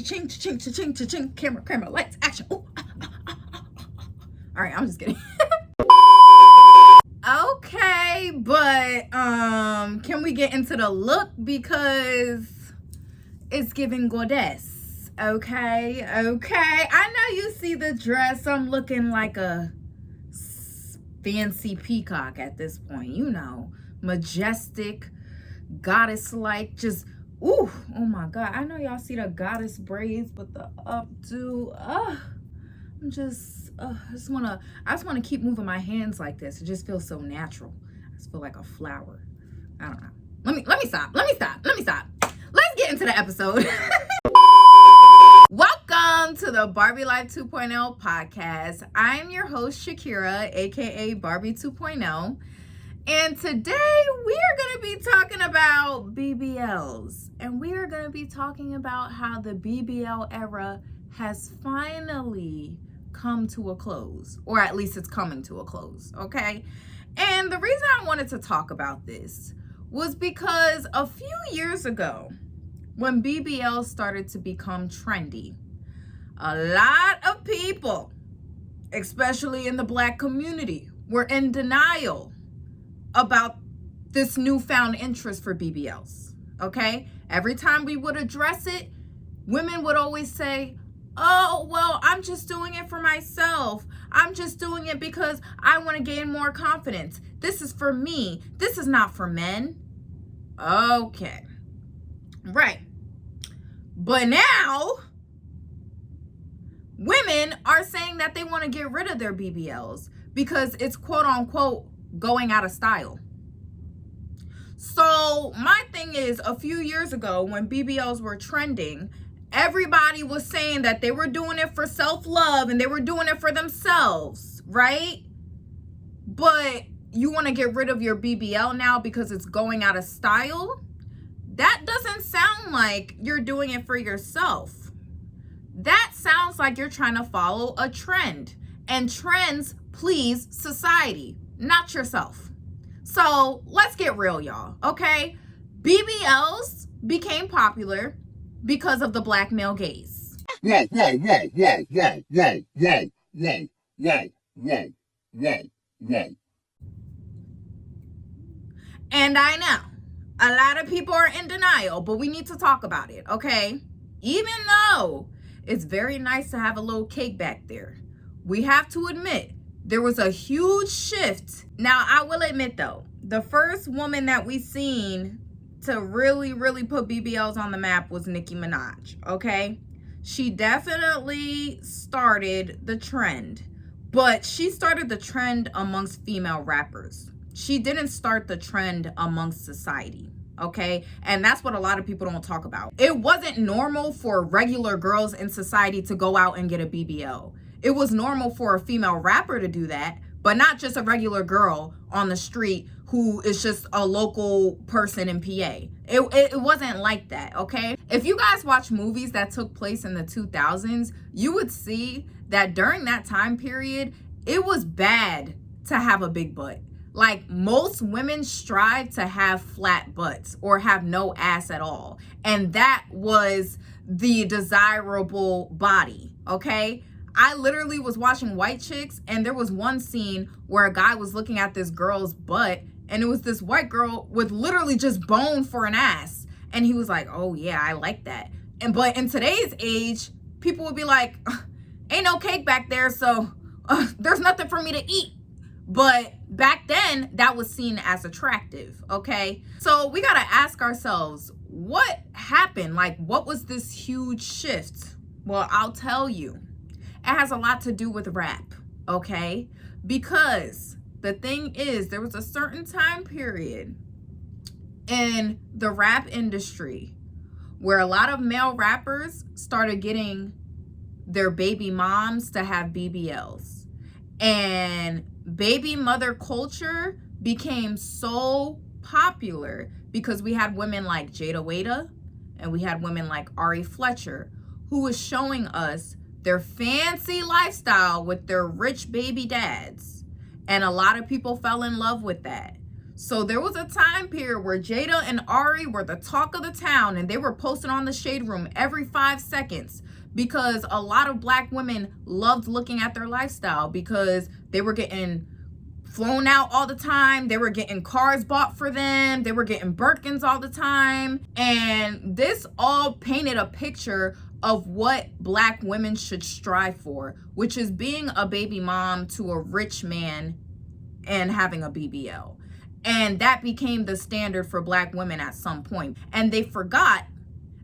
cha-ching, cha-ching, cha-ching, cha-ching, camera, lights, action. Ooh, All right, I'm just kidding. Okay, but can we get into the look, because it's giving goddess. Okay. I know you see the dress. I'm looking like a fancy peacock at this point, majestic, goddess-like, just ooh, oh my god. I know y'all see the goddess braids, but the updo, I just want to keep moving my hands like this. It just feels so natural. I just feel like a flower. I don't know. Let me stop. Let's get into the episode. Welcome to the Barbie Life 2.0 podcast. I'm your host, Shakira, aka Barbie 2.0. And today we are going to be talking about Bbls. And we are going to be talking about how the BBL era has finally come to a close, or at least it's coming to a close, okay? And the reason I wanted to talk about this was because a few years ago, when BBL started to become trendy, a lot of people, especially in the Black community, were in denial about this newfound interest for BBLs, okay? Every time we would address it, women would always say, oh, well, I'm just doing it for myself. I'm just doing it because I want to gain more confidence. This is for me. This is not for men. Okay. Right. But now, women are saying that they want to get rid of their BBLs because it's quote unquote going out of style. So my thing is, a few years ago when BBLs were trending, everybody was saying that they were doing it for self-love and they were doing it for themselves, right? But you want to get rid of your BBL now because it's going out of style? That doesn't sound like you're doing it for yourself. That sounds like you're trying to follow a trend. And trends please society, not yourself. So let's get real, y'all, okay? BBLs became popular because of the Black male gaze. Yay. And I know a lot of people are in denial, but we need to talk about it, okay? Even though it's very nice to have a little cake back there, we have to admit there was a huge shift. Now, I will admit though, the first woman that we seen to really put BBLs on the map was Nicki Minaj, okay? She definitely started the trend, but she started the trend amongst female rappers. She didn't start the trend amongst society, okay? And that's what a lot of people don't talk about. It wasn't normal for regular girls in society to go out and get a BBL. It was normal for a female rapper to do that, but not just a regular girl on the street who is just a local person in PA. It wasn't like that, okay? If you guys watch movies that took place in the 2000s, you would see that during that time period, it was bad to have a big butt. Like, most women strive to have flat butts or have no ass at all. And that was the desirable body, okay? I literally was watching White Chicks, and there was one scene where a guy was looking at this girl's butt, and it was this white girl with literally just bone for an ass. And he was like, oh yeah, I like that. But in today's age, people would be like, ain't no cake back there, so there's nothing for me to eat. But back then, that was seen as attractive, okay? So we gotta ask ourselves, what happened? Like, what was this huge shift? Well, I'll tell you. It has a lot to do with rap, okay? Because the thing is, there was a certain time period in the rap industry where a lot of male rappers started getting their baby moms to have BBLs. And baby mother culture became so popular because we had women like Jada Waita and we had women like Ari Fletcher who was showing us their fancy lifestyle with their rich baby dads. And a lot of people fell in love with that. So there was a time period where Jada and Ari were the talk of the town, and they were posted on the Shade Room every 5 seconds because a lot of black women loved looking at their lifestyle because they were getting flown out all the time. They were getting cars bought for them. They were getting Birkins all the time. And this all painted a picture of what black women should strive for, which is being a baby mom to a rich man and having a BBL. And that became the standard for black women at some point. And they forgot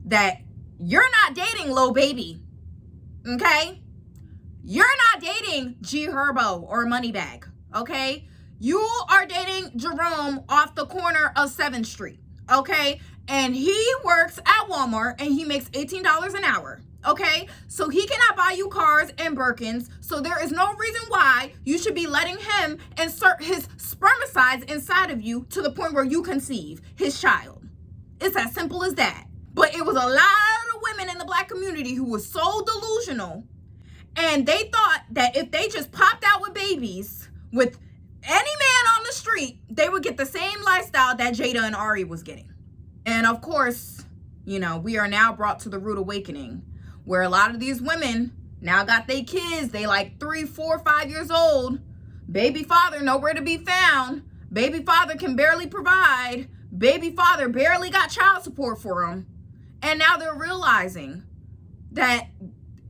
that you're not dating Lil Baby, okay? You're not dating G Herbo or Moneybag, okay? You are dating Jerome off the corner of 7th Street, okay? And he works at Walmart and he makes $18 an hour, okay? So he cannot buy you cars and Birkins. So there is no reason why you should be letting him insert his spermicides inside of you to the point where you conceive his child. It's as simple as that. But it was a lot of women in the black community who were so delusional, and they thought that if they just popped out with babies with any man on the street, they would get the same lifestyle that Jada and Ari was getting. And of course, you know, we are now brought to the rude awakening where a lot of these women now got their kids. They like 3, 4, 5 years old. Baby father nowhere to be found. Baby father can barely provide. Baby father barely got child support for them. And now they're realizing that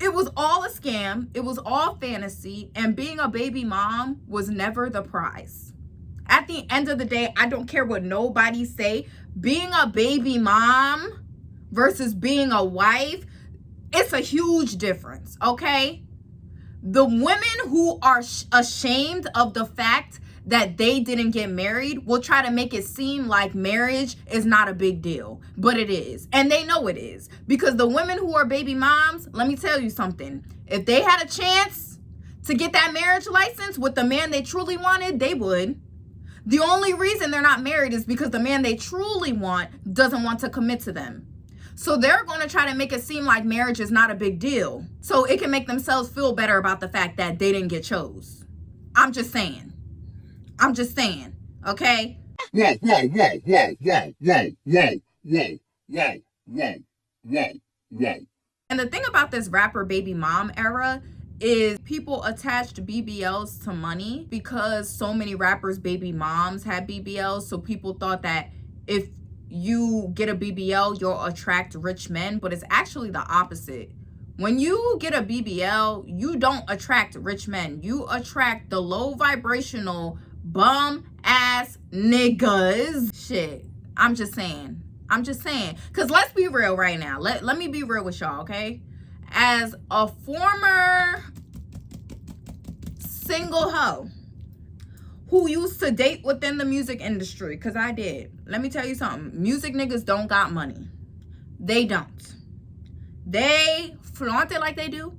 it was all a scam. It was all fantasy. And being a baby mom was never the prize. At the end of the day, I don't care what nobody say. Being a baby mom versus being a wife, it's a huge difference, okay? The women who are ashamed of the fact that they didn't get married will try to make it seem like marriage is not a big deal, but it is. And they know it is, because the women who are baby moms, let me tell you something. If they had a chance to get that marriage license with the man they truly wanted, they would. The only reason they're not married is because the man they truly want doesn't want to commit to them. So they're going to try to make it seem like marriage is not a big deal, so it can make themselves feel better about the fact that they didn't get chose. I'm just saying, okay? Yay. And the thing about this rapper baby mom era is people attached BBLs to money because so many rappers' baby moms had BBLs. So people thought that if you get a BBL, you'll attract rich men, but it's actually the opposite. When you get a BBL, you don't attract rich men. You attract the low vibrational bum ass niggas. Shit. I'm just saying. Because let's be real right now. Let me be real with y'all, okay? As a former single hoe who used to date within the music industry, because I did. Let me tell you something. Music niggas don't got money. They don't. They flaunt it like they do,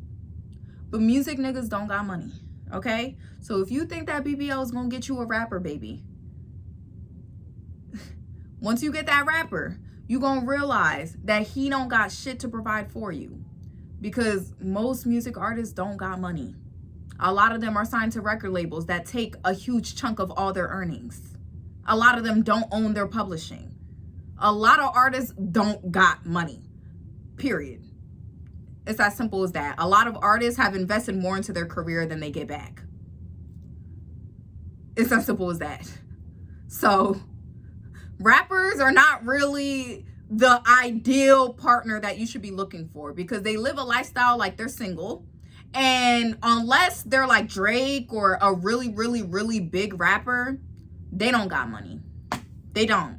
but music niggas don't got money, okay? So if you think that BBL is going to get you a rapper, baby, once you get that rapper, you going to realize that he don't got shit to provide for you, because most music artists don't got money. A lot of them are signed to record labels that take a huge chunk of all their earnings. A lot of them don't own their publishing. A lot of artists don't got money, period. It's as simple as that. A lot of artists have invested more into their career than they get back. It's as simple as that. So rappers are not really the ideal partner that you should be looking for, because they live a lifestyle like they're single. And unless they're like Drake or a really, really, really big rapper, they don't got money. They don't.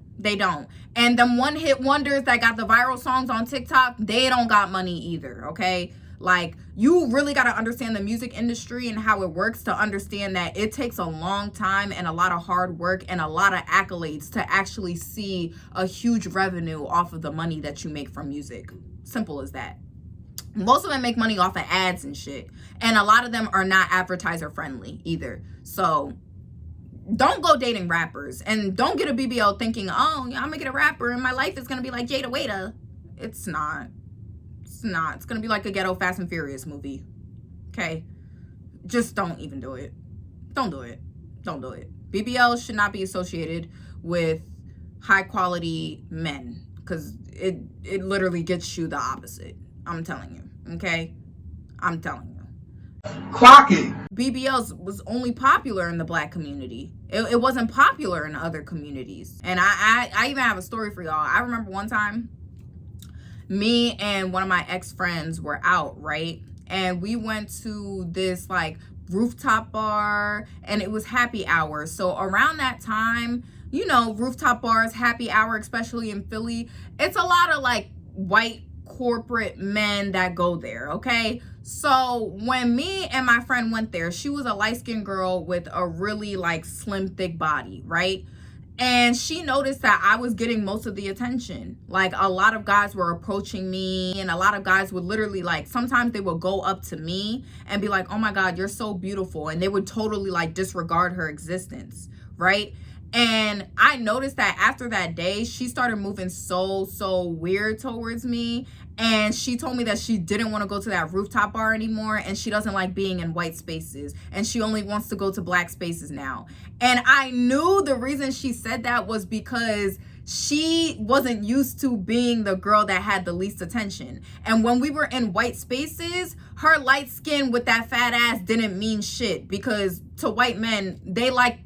And them one-hit wonders that got the viral songs on TikTok, they don't got money either, okay? Like, you really got to understand the music industry and how it works to understand that it takes a long time and a lot of hard work and a lot of accolades to actually see a huge revenue off of the money that you make from music. Simple as that. Most of them make money off of ads and shit. And a lot of them are not advertiser friendly either. So don't go dating rappers, and don't get a BBL thinking, oh, I'm gonna get a rapper and my life is gonna be like Jada Waiter. It's not. It's gonna be like a ghetto Fast and Furious movie. Okay? Just don't even do it. Don't do it. BBL should not be associated with high quality men, because it literally gets you the opposite. I'm telling you, okay? I'm telling you. Clock it. BBLs was only popular in the black community. It wasn't popular in other communities. And I even have a story for y'all. I remember one time, me and one of my ex-friends were out, right? And we went to this like rooftop bar, and it was happy hour. So around that time, you know, rooftop bars, happy hour, especially in Philly, it's a lot of like white corporate men that go there, okay? So when me and my friend went there, she was a light-skinned girl with a really like slim, thick body, right? And she noticed that I was getting most of the attention. Like a lot of guys were approaching me, and a lot of guys would literally like, sometimes they would go up to me and be like, oh my God, you're so beautiful. And they would totally like disregard her existence, right? And I noticed that after that day, she started moving so weird towards me. And she told me that she didn't want to go to that rooftop bar anymore, and she doesn't like being in white spaces, and she only wants to go to black spaces now. And I knew the reason she said that was because she wasn't used to being the girl that had the least attention. And when we were in white spaces, her light skin with that fat ass didn't mean shit, because to white men, they like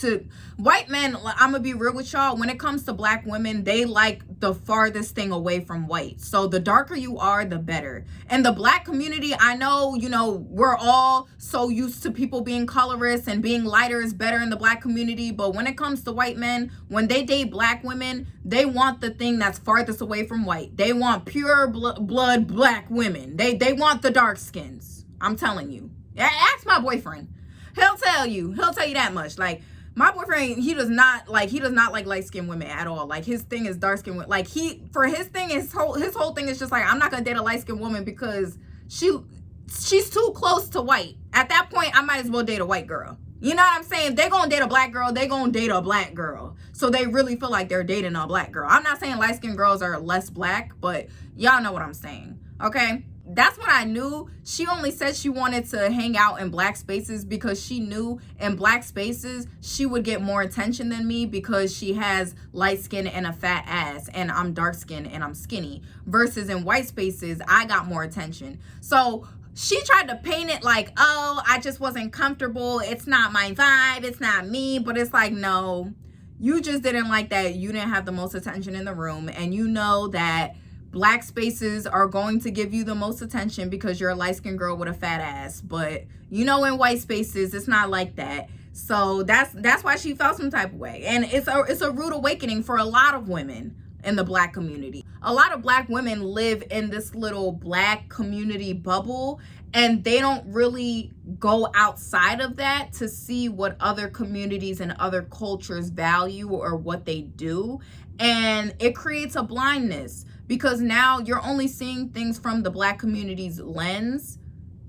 to, white men, I'm gonna be real with y'all, when it comes to black women, they like the farthest thing away from white. So the darker you are, the better. And the black community, I know, you know, we're all so used to people being colorist and being lighter is better in the black community, but when it comes to white men, when they date black women, they want the thing that's farthest away from white. They want pure blood black women. They want the dark skins. I'm telling you. Ask my boyfriend. He'll tell you that much. Like, my boyfriend, he does not like light-skinned women at all. Like, his thing is dark-skinned women. Like, his whole thing is just like, I'm not gonna date a light-skinned woman because she's too close to white. At that point, I might as well date a white girl. You know what I'm saying? If they're gonna date a black girl, they're gonna date a black girl. So they really feel like they're dating a black girl. I'm not saying light-skinned girls are less black, but y'all know what I'm saying, okay? That's what I knew. She only said she wanted to hang out in black spaces because she knew in black spaces she would get more attention than me, because she has light skin and a fat ass, and I'm dark skinned and I'm skinny, versus in white spaces I got more attention. So she tried to paint it like, oh, I just wasn't comfortable, it's not my vibe, it's not me. But it's like, no, you just didn't like that you didn't have the most attention in the room, and you know that black spaces are going to give you the most attention because you're a light-skinned girl with a fat ass. But you know, in white spaces, it's not like that. So that's why she felt some type of way. And it's a rude awakening for a lot of women in the black community. A lot of black women live in this little black community bubble, and they don't really go outside of that to see what other communities and other cultures value or what they do. And it creates a blindness, because now you're only seeing things from the black community's lens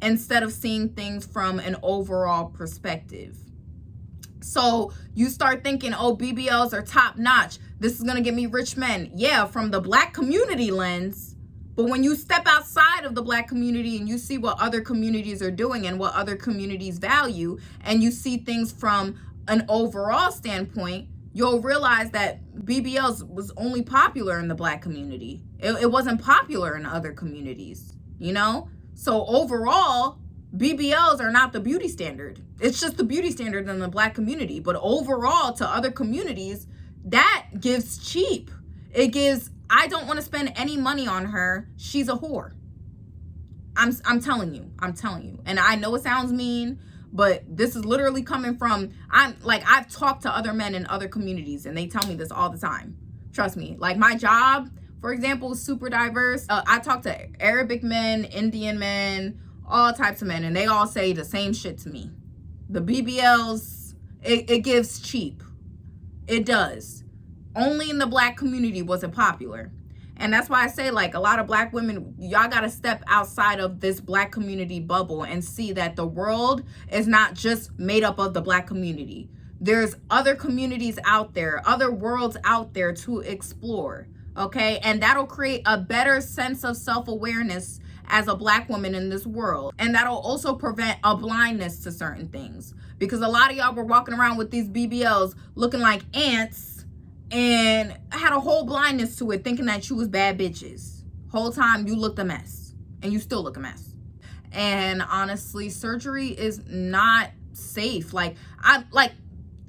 instead of seeing things from an overall perspective. So you start thinking, oh, BBLs are top notch, this is gonna get me rich men. Yeah, from the black community lens. But when you step outside of the black community and you see what other communities are doing and what other communities value, and you see things from an overall standpoint, you'll realize that BBLs was only popular in the black community. It wasn't popular in other communities, you know? So overall, BBLs are not the beauty standard. It's just the beauty standard in the black community. But overall, to other communities, that gives cheap. It gives, I don't want to spend any money on her, she's a whore. I'm telling you. And I know it sounds mean, but this is literally coming from, I've talked to other men in other communities, and they tell me this all the time. Trust me. Like, my job, for example, is super diverse. I talk to Arabic men, Indian men, all types of men, and they all say the same shit to me. The BBLs, it gives cheap. It does. Only in the black community was it popular. And that's why I say, like, a lot of black women, y'all got to step outside of this black community bubble and see that the world is not just made up of the black community. There's other communities out there, other worlds out there to explore, okay? And that'll create a better sense of self-awareness as a black woman in this world. And that'll also prevent a blindness to certain things. Because a lot of y'all were walking around with these BBLs looking like ants, and had a whole blindness to it, thinking that you was bad bitches. Whole time you looked a mess, and you still look a mess. And honestly, surgery is not safe.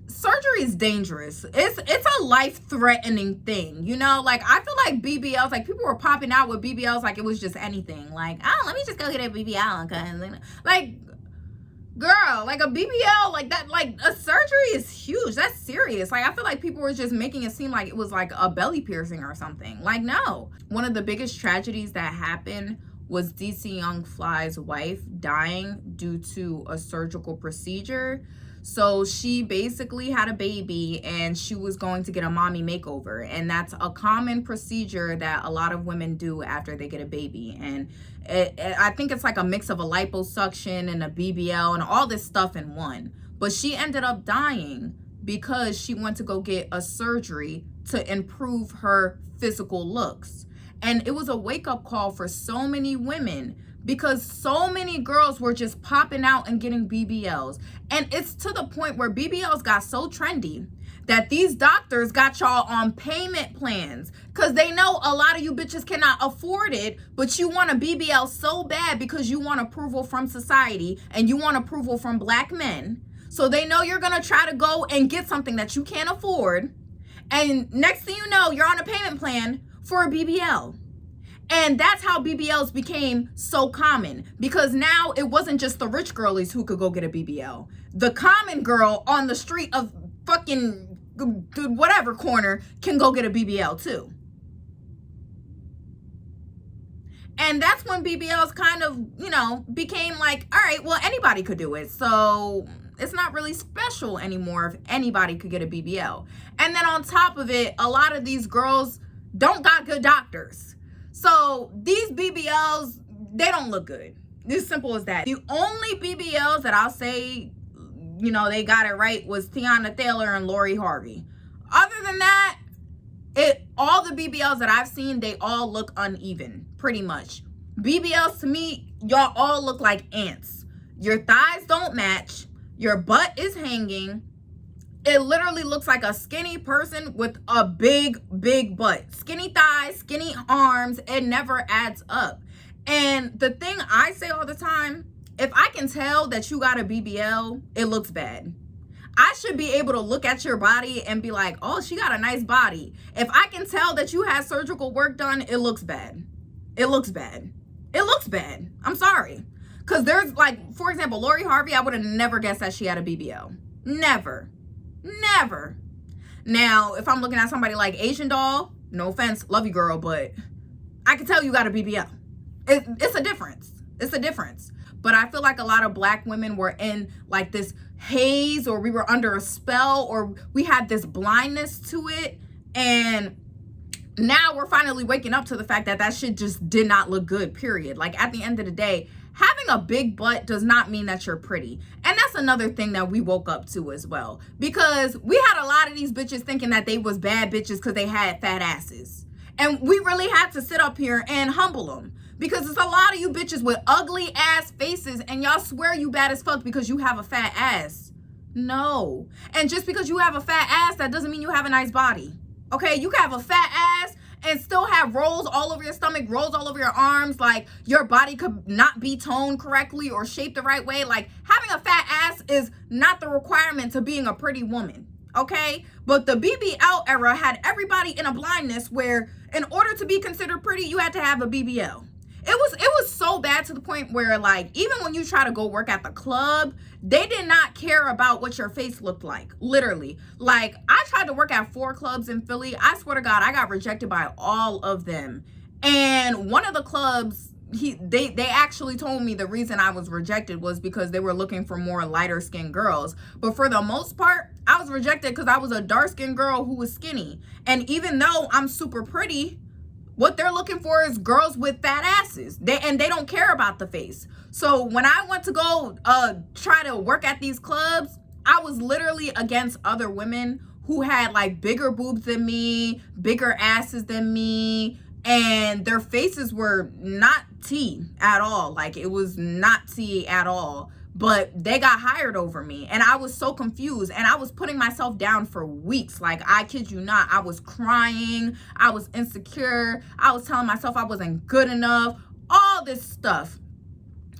Surgery is dangerous. It's a life-threatening thing, you know? Like, I feel like BBLs, like, people were popping out with BBLs like it was just anything. Like, oh, let me just go get a BBL. Like, girl, like, a BBL, like, that, like, a surgery is huge. That's serious. Like, I feel like people were just making it seem like it was, like, a belly piercing or something. Like, no. One of the biggest tragedies that happened was DC Young Fly's wife dying due to a surgical procedure. So she basically had a baby and she was going to get a mommy makeover. And that's a common procedure that a lot of women do after they get a baby. And I think it's like a mix of a liposuction and a BBL and all this stuff in one. But she ended up dying because she went to go get a surgery to improve her physical looks. And it was a wake-up call for so many women, because so many girls were just popping out and getting BBLs. And it's to the point where BBLs got so trendy that these doctors got y'all on payment plans, because they know a lot of you bitches cannot afford it, but you want a BBL so bad because you want approval from society and you want approval from black men. So they know you're going to try to go and get something that you can't afford. And next thing you know, you're on a payment plan for a BBL. And that's how BBLs became so common, because now it wasn't just the rich girlies who could go get a BBL. The common girl on the street of fucking whatever corner can go get a BBL too. And that's when BBLs kind of, you know, became like, all right, well, anybody could do it. So it's not really special anymore if anybody could get a BBL. And then on top of it, a lot of these girls don't got good doctors. So these BBLs, they don't look good. It's simple as that. The only BBLs that I'll say, you know, they got it right was Tiana Taylor and Lori Harvey. Other than that, all the BBLs that I've seen, they all look uneven, pretty much. BBLs to me, y'all all look like ants. Your thighs don't match. Your butt is hanging. It literally looks like a skinny person with a big, big butt. Skinny thighs, skinny arms. It never adds up. And the thing I say all the time, if I can tell that you got a BBL, it looks bad. I should be able to look at your body and be like, oh, she got a nice body. If I can tell that you had surgical work done, it looks bad. It looks bad. It looks bad. I'm sorry. Because there's, like, for example, Lori Harvey, I would have never guessed that she had a BBL. Never. Never. Now, if I'm looking at somebody like Asian Doll, no offense, love you, girl, but I can tell you got a BBL. It's a difference. It's a difference. But I feel like a lot of black women were in like this haze, or we were under a spell, or we had this blindness to it. And now we're finally waking up to the fact that that shit just did not look good, period. Like, at the end of the day, having a big butt does not mean that you're pretty. And that's another thing that we woke up to as well. Because we had a lot of these bitches thinking that they was bad bitches because they had fat asses. And we really had to sit up here and humble them. Because there's a lot of you bitches with ugly ass faces and y'all swear you bad as fuck because you have a fat ass. No. And just because you have a fat ass, that doesn't mean you have a nice body. Okay? You can have a fat ass and still have rolls all over your stomach, rolls all over your arms. Like, your body could not be toned correctly or shaped the right way. Like, having a fat ass is not the requirement to being a pretty woman. Okay? But the BBL era had everybody in a blindness where in order to be considered pretty, you had to have a BBL. It was so bad to the point where, like, even when you try to go work at the club, they did not care about what your face looked like. Literally. Like, I tried to work at 4 clubs in Philly. I swear to God, I got rejected by all of them. And one of the clubs, they actually told me the reason I was rejected was because they were looking for more lighter skinned girls. But for the most part, I was rejected because I was a dark skinned girl who was skinny. And even though I'm super pretty, what they're looking for is girls with fat asses. They don't care about the face. So when I went to go try to work at these clubs, I was literally against other women who had like bigger boobs than me, bigger asses than me, and their faces were not tea at all. Like, it was not tea at all, but they got hired over me, and I was so confused, and I was putting myself down for weeks. Like, I kid you not, I was crying, I was insecure, I was telling myself I wasn't good enough, all this stuff,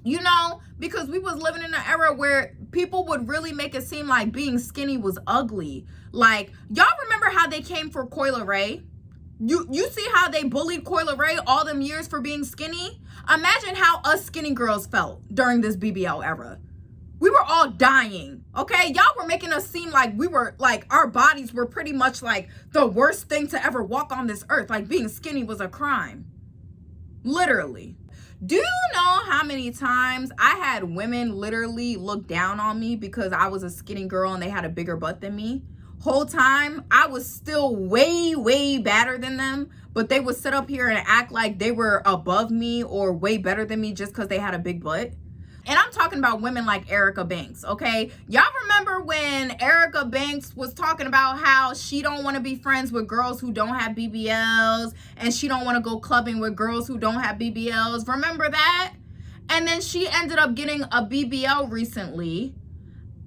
you know, because we was living in an era where people would really make it seem like being skinny was ugly. Like, y'all remember how they came for Coyle Ray? You see how they bullied Coyle Ray all them years for being skinny? Imagine how us skinny girls felt during this BBL era. We were all dying, okay? Y'all were making us seem like we were, like, our bodies were pretty much like the worst thing to ever walk on this earth. Like, being skinny was a crime. Literally. Do you know how many times I had women literally look down on me because I was a skinny girl and they had a bigger butt than me? Whole time I was still way better than them, but they would sit up here and act like they were above me or way better than me just because they had a big butt. And I'm talking about women like Erica Banks, okay? Y'all remember when Erica Banks was talking about how she don't want to be friends with girls who don't have BBLs, and she don't want to go clubbing with girls who don't have BBLs? Remember that? And then she ended up getting a BBL recently,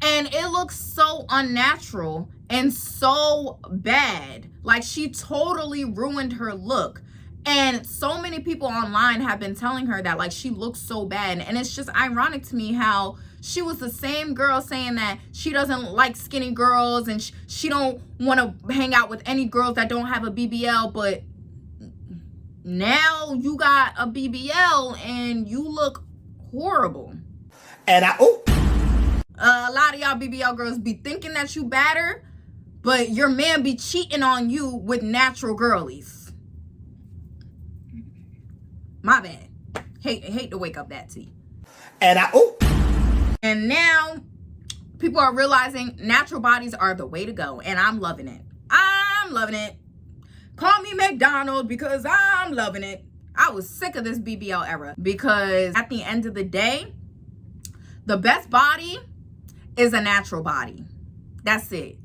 and it looks so unnatural and so bad. Like, she totally ruined her look. And so many people online have been telling her that, like, she looks so bad. And it's just ironic to me how she was the same girl saying that she doesn't like skinny girls and she don't want to hang out with any girls that don't have a BBL. But now you got a BBL and you look horrible. And A lot of y'all BBL girls be thinking that you better, but your man be cheating on you with natural girlies. My bad. Hate to wake up that tea. And now people are realizing natural bodies are the way to go, and I'm loving it. I'm loving it. Call me McDonald because I'm loving it. I was sick of this BBL era because at the end of the day, the best body is a natural body. That's it.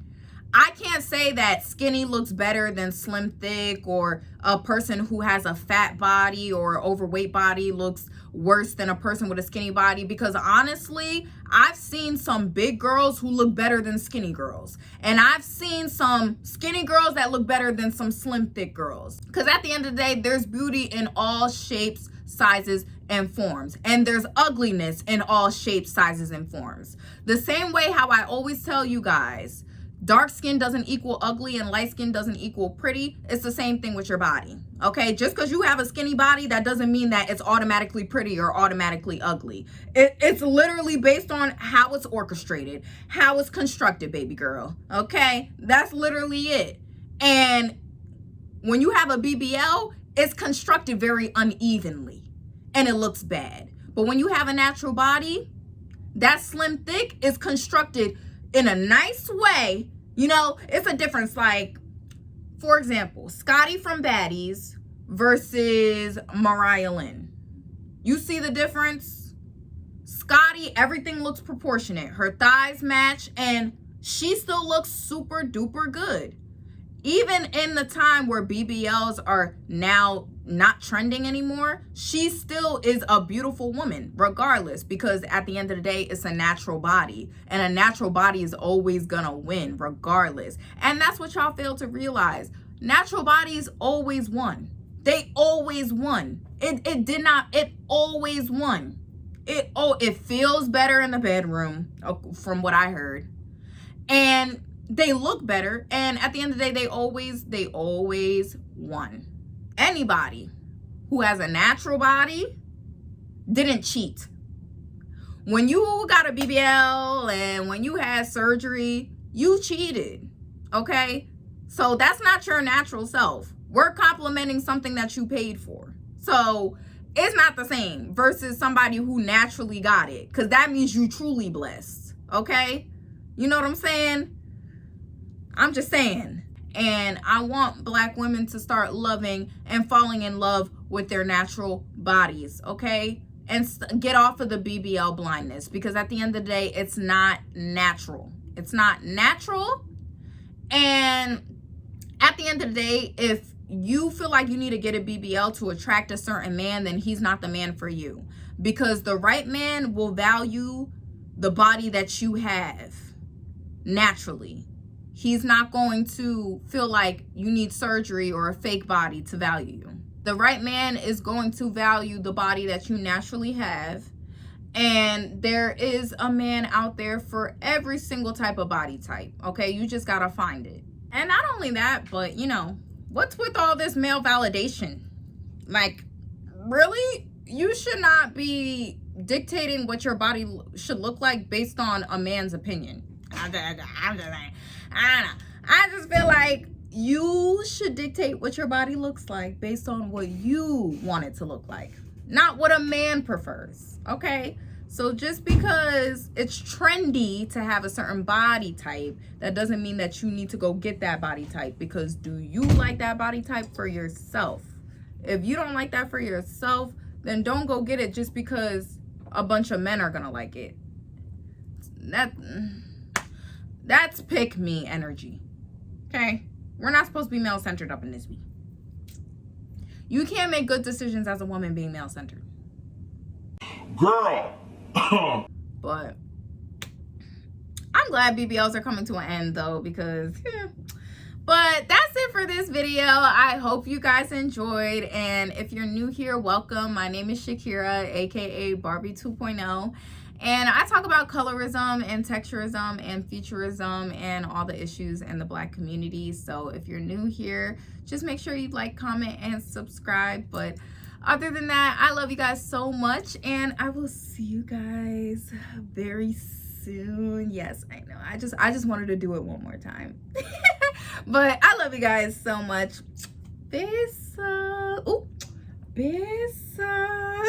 I can't say that skinny looks better than slim thick, or a person who has a fat body or overweight body looks worse than a person with a skinny body, because honestly, I've seen some big girls who look better than skinny girls, and I've seen some skinny girls that look better than some slim thick girls. Because at the end of the day, there's beauty in all shapes, sizes, and forms, and there's ugliness in all shapes, sizes, and forms. The same way how I always tell you guys, dark skin doesn't equal ugly and light skin doesn't equal pretty. It's the same thing with your body, okay? Just because you have a skinny body, that doesn't mean that it's automatically pretty or automatically ugly. It's literally based on how it's orchestrated, how it's constructed, baby girl, okay? That's literally it. And when you have a BBL, it's constructed very unevenly and it looks bad. But when you have a natural body, that slim thick is constructed in a nice way. You know, it's a difference. Like, for example, Scotty from Baddies versus Mariah Lynn. You see the difference? Scotty, everything looks proportionate. Her thighs match, and she still looks super duper good. Even in the time where BBLs are now not trending anymore, she still is a beautiful woman regardless, because at the end of the day, it's a natural body, and a natural body is always gonna win regardless. And that's what y'all fail to realize. Natural bodies always won. They always won. It always won. It feels better in the bedroom, from what I heard. And they look better, and at the end of the day, they always won. Anybody who has a natural body didn't cheat. When you got a BBL and when you had surgery, you cheated, okay? So that's not your natural self. We're complimenting something that you paid for. So it's not the same versus somebody who naturally got it, because that means you truly blessed, okay? You know what I'm saying? I'm just saying. And I want Black women to start loving and falling in love with their natural bodies, okay? And get off of the BBL blindness, because at the end of the day, it's not natural. It's not natural. And at the end of the day, if you feel like you need to get a BBL to attract a certain man, then he's not the man for you. Because the right man will value the body that you have naturally. He's not going to feel like you need surgery or a fake body to value you. The right man is going to value the body that you naturally have. And there is a man out there for every single type of body type. Okay, you just gotta find it. And not only that, but you know, what's with all this male validation? Like, really? You should not be dictating what your body should look like based on a man's opinion. I just feel like you should dictate what your body looks like based on what you want it to look like, not what a man prefers. Okay, so just because it's trendy to have a certain body type, that doesn't mean that you need to go get that body type. Because do you like that body type for yourself? If you don't like that for yourself, then don't go get it just because a bunch of men are gonna like it. That's pick me energy. Okay, we're not supposed to be male centered up in this week. You can't make good decisions as a woman being male centered. Girl. But I'm glad BBLs are coming to an end though, because but that's it for this video. I hope you guys enjoyed, and if you're new here, welcome. My name is Shakira, aka Barbie 2.0, and I talk about colorism and texturism and futurism and all the issues in the Black community. So if you're new here, just make sure you like, comment, and subscribe. But other than that, I love you guys so much, and I will see you guys very soon. Yes, I know. I just wanted to do it one more time. But I love you guys so much. Besa. Ooh, besa.